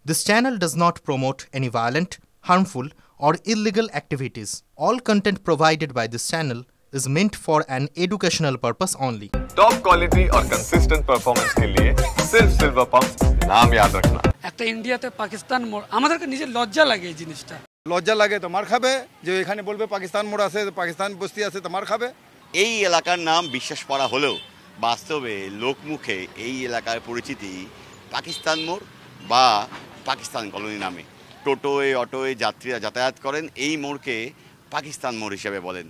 This channel does not promote any violent, harmful, or illegal activities. All content provided by this channel is meant for an educational purpose only. Top quality और consistent performance के लिए सिर्फ silver pump नाम याद रखना। একটা ইন্ডিয়াতে পাকিস্তান মোড় আমাদেরকে নিজে লজ্জা লাগে এই জিনিসটা। লজ্জা লাগে তো মার খাবে, যে এখানে বলবে পাকিস্তান মোড় আছে, পাকিস্তান বস্তি আছে তো মার খাবে। এই এলাকার নাম বিশ্বাস করা হলেও বাস্তবে লোকমুখে এই এলাকার পরিচিতি পাকিস্তান মোড় বা পাকিস্তান কলোনি নামে। টোটোয় অটোয় যাত্রীরা যাতায়াত করেন, এই মোড়কে পাকিস্তান মোড় হিসেবে বলেন।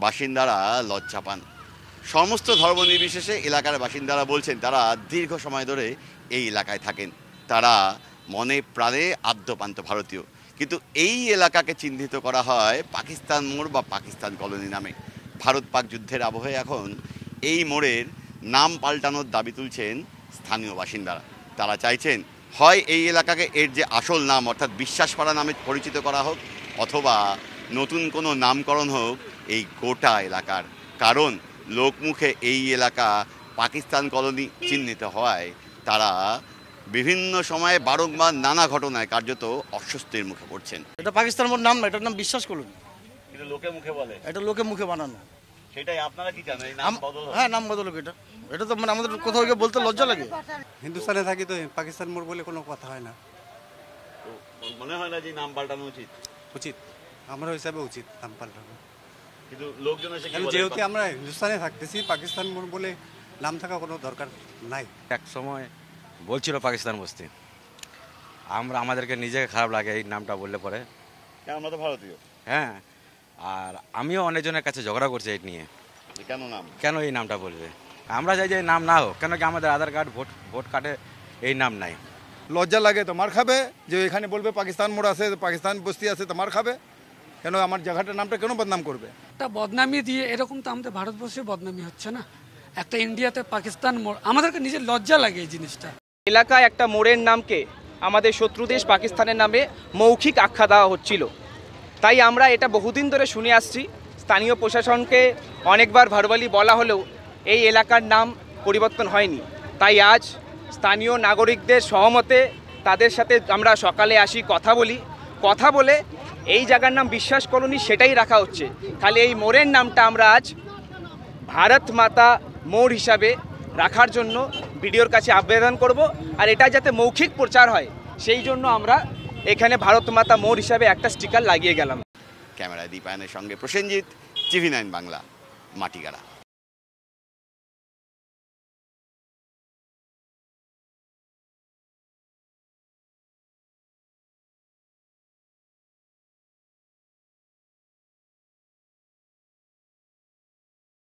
বাসিন্দারা লজ্জা পান। সমস্ত ধর্ম নির্বিশেষে এলাকার বাসিন্দারা বলছেন তারা দীর্ঘ সময় ধরে এই এলাকায় থাকেন, তারা মনে প্রাণে আদ্যপান্ত ভারতীয়। কিন্তু এই এলাকাকে চিহ্নিত করা হয় পাকিস্তান মোড় বা পাকিস্তান কলোনি নামে। ভারত পাক যুদ্ধের আবহে এখন এই মোড়ের নাম পাল্টানোর দাবি তুলছেন স্থানীয় বাসিন্দারা। তারা চাইছেন হয় এই এলাকাকে এর যে আসল নাম অর্থাৎ বিশ্বাসপাড়া নামে পরিচিত করা হোক, অথবা নতুন কোনো নামকরণ হোক এই গোটা এলাকার। কারণ লোকমুখে এই এলাকা পাকিস্তান কলোনি চিহ্নিত হওয়ায় তারা বিভিন্ন সময়ে বারংবার নানা ঘটনায় কার্যত অস্বস্তির মুখে পড়ছেন। এটা পাকিস্তান মোড় নাম না, এটার নাম বিশ্বাস কলোনি। কিন্তু লোকে মুখে বলে, এটা লোকে মুখে বানানো। সেটাই আপনারা কি জানেন? নাম বদল, হ্যাঁ নাম বদল। এটা তো মানে আমাদের কোথাও গিয়ে বলতে লজ্জা লাগে। হিন্দুস্তানে থাকি তো পাকিস্তান মোড় বলে কোনো কথা হয় না। মনে হয় না যে নাম পাল্টানো উচিত? উচিত, আমরা হিসাবে উচিত নাম পাল্টানো। কিন্তু লোকজন এসে কি বলে, যেহেতু আমরা হিন্দুস্তানে থাকতেছি, পাকিস্তান মোড় বলে নাম থাকা কোনো দরকার নাই। এক সময় বলছিল পাকিস্তান বস্তি, আমাদেরকে নিজেকে খারাপ লাগে এই নামটা বললে পরে। আমরা তো ভারতীয়। হ্যাঁ, আর আমিও অনেকজনের কাছে ঝগড়া করছি এই নিয়ে, কেন এই নামটা বলবে। আমরা চাই যে এই নাম না হোক, কেন কি আমাদের আধার কার্ড ভোট কার্ডে এই নাম নাই। লজ্জা লাগে তো মার খাবে, যে এখানে বলবে পাকিস্তান মোড় আছে, পাকিস্তান বস্তি আছে তো মার খাবে। কেন আমার জায়গাটার নামটা কেন বদনাম করবে? একটা বদনামি দিয়ে এরকম তো আমাদের ভারতবর্ষে বদনামি হচ্ছে না। একটা ইন্ডিয়াতে পাকিস্তান মোড় আমাদেরকে নিজে লজ্জা লাগে এই জিনিসটা। এলাকায় একটা মোড়ের নামকে আমাদের শত্রু দেশ পাকিস্তানের নামে মৌখিক আখ্যা দেওয়া হচ্ছিল। তাই আমরা এটা বহুদিন ধরে শুনে আসছি। স্থানীয় প্রশাসনকে অনেকবার ভার্বালি বলা হলেও এই এলাকার নাম পরিবর্তন হয়নি। তাই আজ স্থানীয় নাগরিকদের সহমতে তাদের সাথে আমরা সকালে আসি, কথা বলে এই জায়গার নাম বিশ্বাস কলোনি সেটাই রাখা হচ্ছে। খালি এই মোড়ের নামটা আমরা আজ ভারত মাতা মোড় হিসাবে রাখার জন্য ভিডিওর কাছে আবেদন করব। আর এটা যাতে মৌখিক প্রচার হয় সেই জন্য আমরা এখানে ভারত মাতা মোড় হিসাবে একটা স্টিকার লাগিয়ে গেলাম। ক্যামেরায় দীপায়নের সঙ্গে প্রসেনজিৎ, TV9 বাংলা, মাটিগাড়া।